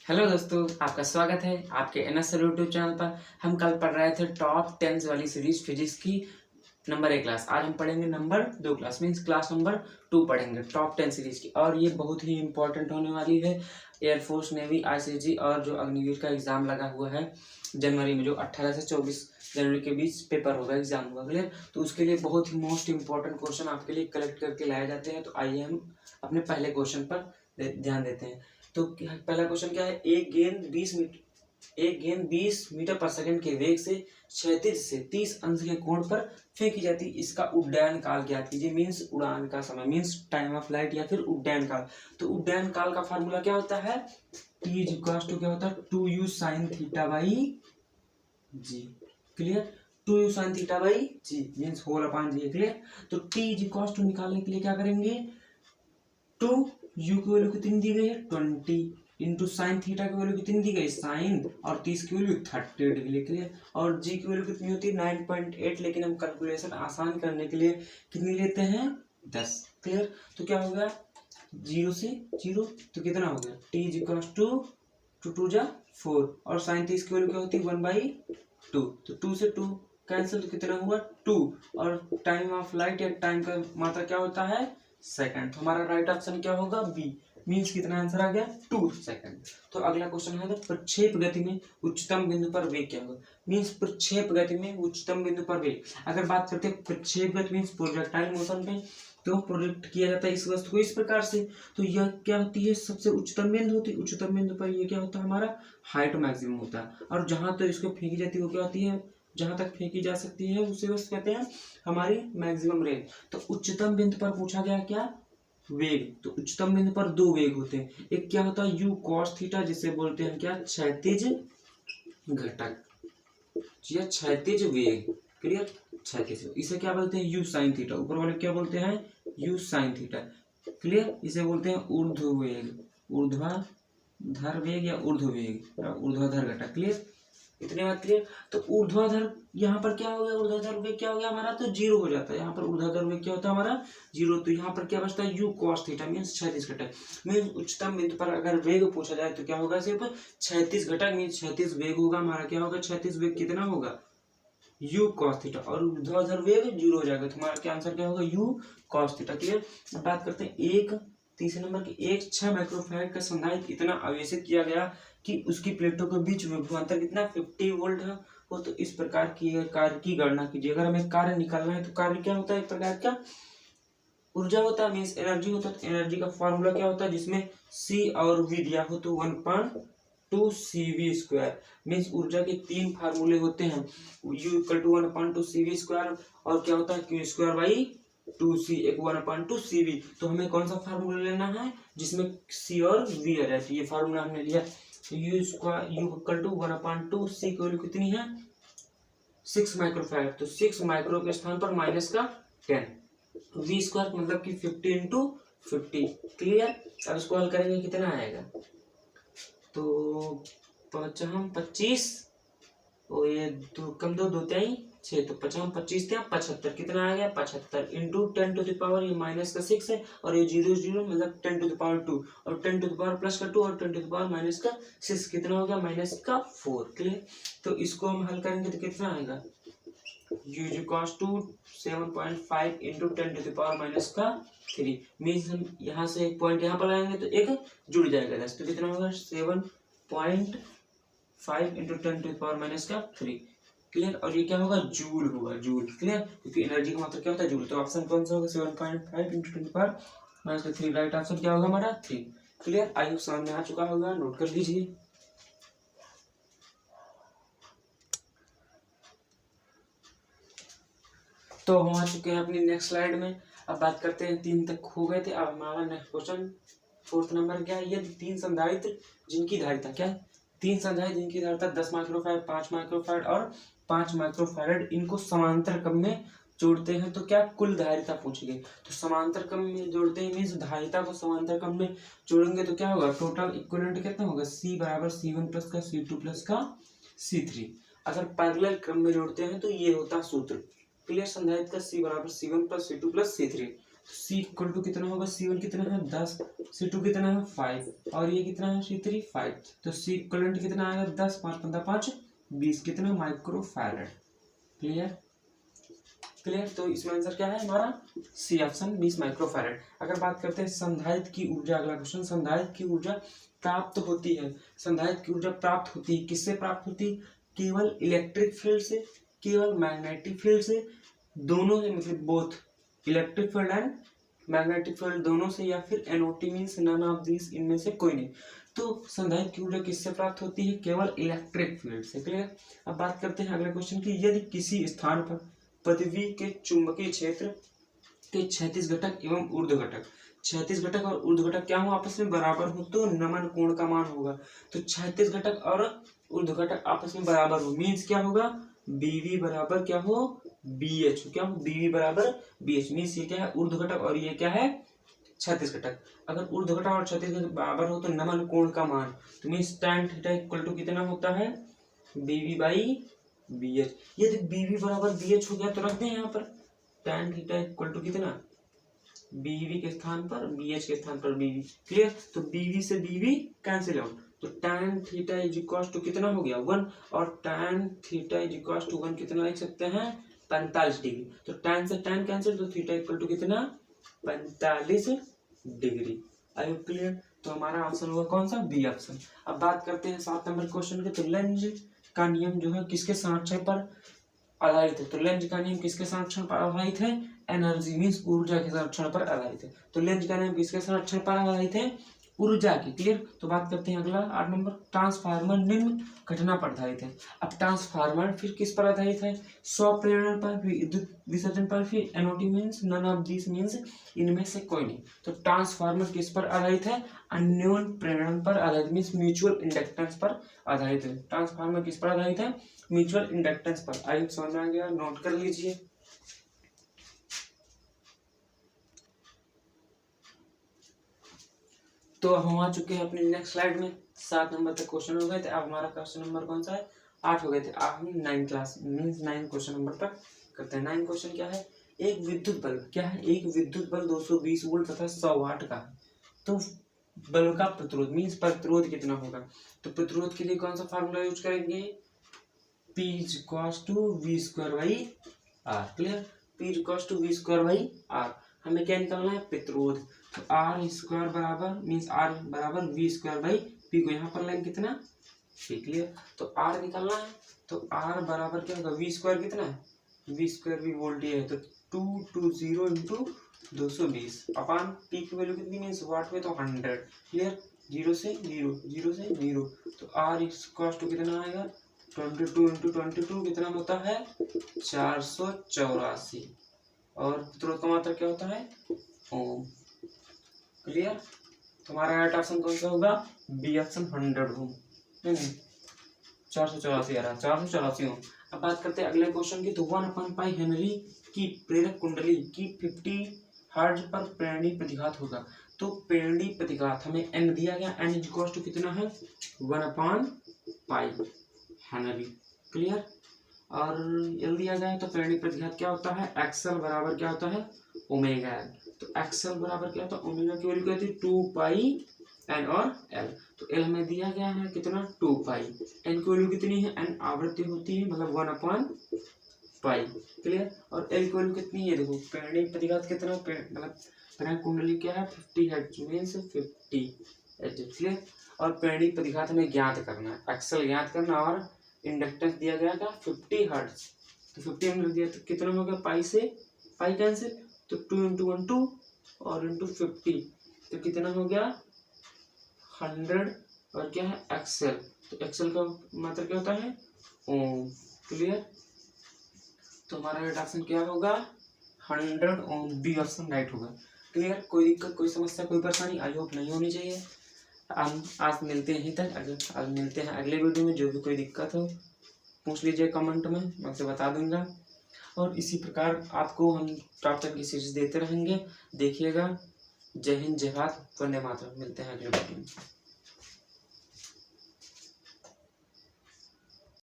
Hello दोस्तों, आपका स्वागत है आपके एनएस यूट्यूब चैनल पर। हम कल पढ़ रहे थे टॉप 10 वाली सीरीज फिजिक्स की नंबर 1 क्लास। आज हम पढ़ेंगे number 2 class, means class number 2 पढ़ेंगे टॉप 10 सीरीज की। और ये बहुत ही इंपॉर्टेंट होने वाली है। एयरफोर्स, नेवी, आईसीजी और जो अग्निवीर का एग्जाम लगा हुआ है जनवरी में, जो 18 से 24 जनवरी के बीच पेपर होगा, एग्जाम होगा, क्लियर। तो उसके लिए बहुत ही मोस्ट इंपॉर्टेंट क्वेश्चन आपके लिए कलेक्ट करके लाए जाते हैं। तो आइए हम अपने पहले क्वेश्चन पर ध्यान देते हैं। तो पहला क्वेश्चन क्या है, एक गेंद 20 मीटर पर सेकंड के वेग से क्षैतिज से 30 अंश के कोण पर फेंकी जाती है। इसका उड्डयन काल ज्ञात कीजिए। मीन्स उड़ान का समय, मीन्स टाइम ऑफ फ्लाइट या फिर उड्डयन काल। तो उड्डयन काल का फार्मूला क्या होता है, टी इज इक्वल्स टू क्या होता है 2u sin theta by G, clear. 2u sin theta by G means whole upon G, clear. तो टी इज इक्वल्स टू निकालने के लिए क्या करेंगे, 2 u की वैल्यू कितनी दी गई है 20 इंटू साइन थीटा की वैल्यू कितनी दी गई साइन, और 30 की वैल्यू 30 डिग्री, क्लियर। और जी की वैल्यू कितनी होती है 9.8, लेकिन हम कैलकुलेशन आसान करने के लिए कितनी लेते हैं 10, क्लियर। तो क्या हो गया 0 से 0, तो कितना हो गया t इज इक्वल टू 2 जा 4, और साइन 30 की वैल्यू क्या होती है 1/2, तो 2 से 2 कैंसिल, तो कितना हुआ 2, और टाइम ऑफ लाइट या टाइम का मात्रा क्या होता है सेकंड। तो हमारा राइट ऑप्शन क्या होगा बी, मीन्स कितना आंसर आ गया 2 सेकंड। तो अगला क्वेश्चन है, प्रक्षेप गति में उच्चतम बिंदु पर वेग क्या होगा। मीन्स प्रक्षेप गति में उच्चतम बिंदु पर वेग, अगर बात करते हैं प्रक्षेप गति मीन्स प्रोजेक्टाइल मोशन में, तो प्रोजेक्ट किया जाता है इस वस्तु को इस प्रकार से। तो यह क्या होती है सबसे उच्चतम बिंदु होती है। उच्चतम बिंदु पर यह क्या होता है हमारा हाइट मैक्सिमम होता है। और जहां तो इसको फेंकी जाती है वो क्या होती है, जहां तक फेंकी जा सकती है उसे बस कहते हैं हमारी मैक्सिमम रेंज। तो उच्चतम बिंदु पर पूछा गया क्या वेग। तो उच्चतम बिंदु पर दो वेग होते हैं, एक क्या होता है यू कॉस थीटा, जिसे बोलते हैं क्या क्षैतिज घटक या क्षैतिज वेग, क्लियर। क्षैतिज, इसे क्या बोलते हैं यू साइन थीटा, ऊपर वाले क्या बोलते हैं यू साइन थीटा, क्लियर। इसे बोलते हैं ऊर्ध्व वेग, ऊर्ध्वाधर वेग या ऊर्ध्व वेग या ऊर्ध्वाधर घटक, क्लियर। इतने बात क्लियर। तो ऊर्ध्वाधर यहाँ पर क्या हो गया, ऊर्ध्वाधर वेग क्या हो गया हमारा, तो जीरो हो जाता है। यहाँ पर ऊर्ध्वाधर वेग क्या होता है हमारा जीरो। तो यहाँ पर क्या बचता है यू कॉस थीटा मीन्स 36 घटक। मीन्स उच्चतम बिंदु पर अगर वेग पूछा जाए तो क्या होगा, सिर्फ 36 घटक मीन्स 36 वेग होगा हमारा। क्या होगा 36 वेग कितना होगा यू कॉस थीटा, और ऊर्ध्वाधर वेग जीरो हो जाएगा। तो हमारा क्या आंसर क्या होगा यू कॉस थीटा, क्लियर। बात करते हैं एक तीसरे नंबर की, एक 6 माइक्रोफैराड का संधारित्र इतना आवेशित किया गया कि उसकी प्लेटों के बीच विभवांतर कितना 50 वोल्ट है। वो तो इस प्रकार की कार्य की गणना कीजिए। अगर हमें कार्य निकालना है तो कार्य क्या होता है, एक प्रकार का ऊर्जा होता है मीन्स एनर्जी होता है। एनर्जी का फॉर्मूला क्या होता है, जिसमें सी और वी दिया हो तो 1/2 CV स्क्वायर। मीन्स ऊर्जा के 3 फार्मूले होते हैं, U equal to 1/2 CV square, और क्या होता है Q स्क्वायर बाई 2C, एक 1/2 CV। तो हमें कौन सा फार्मूला लेना है जिसमें C और V आ जाए। तो ये फार्मूला हमने लिया, U इक्वल टू 1/2 C की वैल्यू कितनी है 6 माइक्रोफैराड। तो 6 माइक्रो के स्थान पर माइनस का 10, V स्क्वायर मतलब कि 50 इंटू 50, क्लियर। अब इसको हल करेंगे कितना आएगा, तो 25 और ये दो कम दो 2 तिहाई 6, तो 25 × 75 कितना आ गया 75 इंटू 10 टू द पावर, ये माइनस का 6 है और ये 0 0 मतलब 10 टू द पावर 2, और 10 टू द पावर प्लस का 2 और 10 टू द पावर माइनस का 6 कितना हो गया माइनस का 4, क्लियर। तो इसको हम हल करेंगे तो कितना आएगा u is equals to 7.5 into 10 to the power minus का 3। मीन्स हम यहाँ से एक पॉइंट यहाँ पर लाएंगे तो एक जुड़ जाएगा 10, तो कितना होगा 7.5 into 10 to the power minus का 3, क्लियर। और ये क्या होगा जूल होगा, जूल, क्लियर, क्योंकि एनर्जी का मात्रा क्या होता है जूल। तो ऑप्शन कौन सा होगा 7.5 into 10 to the power minus का 3, राइट ऑप्शन क्या होगा हमारा 3, क्लियर। आई होप सामने आ चुका होगा, नोट कर लीजिए। तो हम आ चुके हैं अपनी नेक्स्ट स्लाइड में। अब बात करते हैं 3 तक हो गए थे। अब हमारा नेक्स्ट क्वेश्चन 4th नंबर क्या है, यदि 3 संधारित्र जिनकी धारिता क्या है, 3 संधारित्र जिनकी धारिता 10 माइक्रोफैराड 5 माइक्रोफैराड और 5 माइक्रोफैराड, इनको समांतर क्रम में जोड़ते हैं तो क्या कुल धारिता पूछी गई। तो समांतर क्रम में जोड़ते हैं मीन्स धारिता को समांतर क्रम में जोड़ेंगे तो क्या होगा टोटल इक्विवेलेंट कितना होगा C बराबर C1 प्लस का C2 प्लस का C3। अगर पैरेलल क्रम में जोड़ते हैं तो ये होता सूत्र, क्लियर। संधारित्र का C बराबर C1 plus C2 plus C3। C equal to कितना होगा, C1 कितना है 10, C2 कितना है 5 और ये कितना है C3 5, तो C इक्वलेंट कितना आएगा 10, 5 15 5 20, कितना माइक्रो फैराड। Clear clear. तो इसमें आंसर क्या है हमारा सी ऑप्शन 20 माइक्रो फैराड। अगर बात करते हैं संधारित्र की ऊर्जा, अगला क्वेश्चन, संधारित्र की ऊर्जा प्राप्त होती है, संधारित्र की ऊर्जा प्राप्त होती है किससे प्राप्त होती है, केवल इलेक्ट्रिक फील्ड से, केवल मैग्नेटिक फील्ड से, दोनों से, मतलब both electric field and magnetic field दोनों से, या फिर NOT means none of this, इनमें से कोई नहीं। तो संधारित्र की ऊर्जा किससे प्राप्त होती है, केवल इलेक्ट्रिक फील्ड से। क्लियर। अब बात करते हैं अगले क्वेश्चन की, यदि किसी स्थान पर पृथ्वी के चुंबकीय क्षेत्र के क्षैतिज घटक एवं ऊर्ध्व घटक, क्षैतिज घटक और ऊर्ध्व घटक क्या हो, आपस में बराबर हो तो नमन कोण का मान होगा। तो क्षैतिज घटक और ऊर्ध्व घटक आपस में बराबर हो मीन्स क्या होगा, बीवी बराबर क्या हो, BH, क्या हो, बीवी बराबर BH मीन्स ये क्या है ऊर्ध्व घटक और ये क्या है क्षैतिज घटक। अगर ऊर्ध्व घटक और क्षैतिज घटक बराबर हो तो नमन कोण का मान, तो means tan theta equal to कितना होता है, BV बाई BH। यदि BV बराबर BH हो गया तो रख दें यहाँ पर tan थीटा इक्वल टू कितना, BV के स्थान पर BH के स्थान पर BV। क्लियर। तो BV से BV कैंसिल आउट, तो tan theta is equal to कितना हो गया 1 और tan theta is equal to 1 कितना लिख सकते हैं 45 डिग्री। तो tan से tan कैंसिल, तो थीटा इक्वल टू कितना 45 डिग्री। I hope clear. तो हमारा ऑप्शन होगा कौन सा, बी ऑप्शन। अब बात करते हैं 7 नंबर क्वेश्चन के, तो लेंज का नियम जो है किसके संरक्षण पर आधारित है, तो लेंज का नियम किसके संरक्षण पर आधारित है, एनर्जी मीन्स ऊर्जा के संरक्षण पर आधारित है। तो लेंज का नियम किसके संरक्षण पर आधारित है, ऊर्जा की। क्लियर। तो बात करते हैं अगला 8 नंबर, ट्रांसफार्मर निम्न घटना पर आधारित है। अब ट्रांसफार्मर फिर किस पर आधारित है, स्वप्रेरण पर, फिर विद्युत विसर्जन पर, फिर NOT means none of this means इनमें से कोई नहीं। तो ट्रांसफार्मर किस पर आधारित है, अन्योन प्रेरण पर आधारित मीन्स म्यूचुअल इंडक्टेंस पर आधारित है। ट्रांसफार्मर किस पर आधारित है, म्यूचुअल इंडक्टेंस पर। आई समझ में आ गया, नोट कर लीजिए। तो अब हम आ चुके हैं अपनी नेक्स्ट स्लाइड में, 7 नंबर तक क्वेश्चन हो गए थे। अब हमारा क्वेश्चन नंबर कौन सा है, 8 हो गए थे। अब हम 9 क्लास मीन्स 9 क्वेश्चन नंबर तक करते हैं। 9 क्वेश्चन क्या है, एक विद्युत बल्ब, क्या है, एक विद्युत बल्ब 220 वोल्ट तथा 100 वाट का, तो बल्ब का प्रतिरोध मीन्स प्रतिरोध कितना होगा। तो प्रतिरोध के लिए कौन सा फार्मूला यूज करेंगे, P equals to V square by R। क्लियर। P equals to V square by R। हमें क्या निकालना है, प्रतिरोध। तो R स्क्वायर बराबर मीन्स R बराबर V स्क्वायर बाई P को यहाँ पर लाइन कितना P। क्लियर। तो R निकालना है, तो R बराबर क्या होगा, V स्क्वायर कितना है, V स्क्वायर भी वोल्टेज है, तो 220 इंटू 220 अपान P की वैल्यू कितनी मीन्स वाट में, तो 100। क्लियर। 0 से 0, 0 से 0, तो R इक्वल्स टू कितना आएगा 22 इंटू 22 कितना होता है 484 और प्रतिरोध का मात्रा क्या होता है ओम। क्लियर। तुम्हारा राइट ऑप्शन कौन सा होगा, बी ऑप्शन 100 ओम, 484 आ रहा है, 484 ओम। अब बात करते हैं अगले क्वेश्चन की, तो 1/पाई हेनरी की प्रेरक कुंडली की 50 हर्ट्ज पर प्रेरणी प्रतिघात होगा। तो प्रेरणी प्रतिघात हमें n दिया गया, n इक्वल टू कितना है 1/पाई हेनरी। क्लियर। और एल दिया गया है, तो प्रेरणी प्रतिघात क्या होता है, एक्सएल बराबर क्या होता है ओमेगा एल। तो एक्सएल बराबर क्या होता है, ओमेगा की वैल्यू क्या होती है 2 पाई एन और एल। तो एल हमें दिया गया है कितना 2 पाई, एन की वैल्यू कितनी है, एन आवृत्ति होती है मतलब 1/पाई। क्लियर। और एल की वैल्यू कितनी है, देखो प्रेरणी प्रतिघात कितना मतलब प्रेरक कुंडली क्या है 50 हर्ट्ज मींस 50 हर्ट्ज। क्लियर। और प्रेरणी प्रतिघात हमें ज्ञात करना है, एक्सएल ज्ञात करना, और इंडक्टेंस दिया गया था 50 हर्ट्ज। तो 50 में दिया तो कितना हो गया, पाई से पाई कैंसिल, तो 2 इंटू 1 2 और इंटू 50 तो कितना हो गया 100 और क्या है एक्सएल, तो एक्सएल का मतलब क्या होता है ओम। क्लियर। तो हमारा राइट ऑप्शन क्या होगा 100 ओम, बी ऑप्शन राइट होगा। क्लियर। कोई दिक्कत कोई समस्या कोई परेशानी आई होप नहीं होनी चाहिए। हम आज मिलते हैं यहीं तक, आज मिलते हैं अगले वीडियो में। जो भी कोई दिक्कत हो पूछ लीजिए कमेंट में, मैं उसे बता दूंगा। और इसी प्रकार आपको हम टॉप 10 की सीरीज देते रहेंगे, देखिएगा। जय हिंद, जय भारत, वंदे मातरम। मिलते हैं अगले वीडियो में।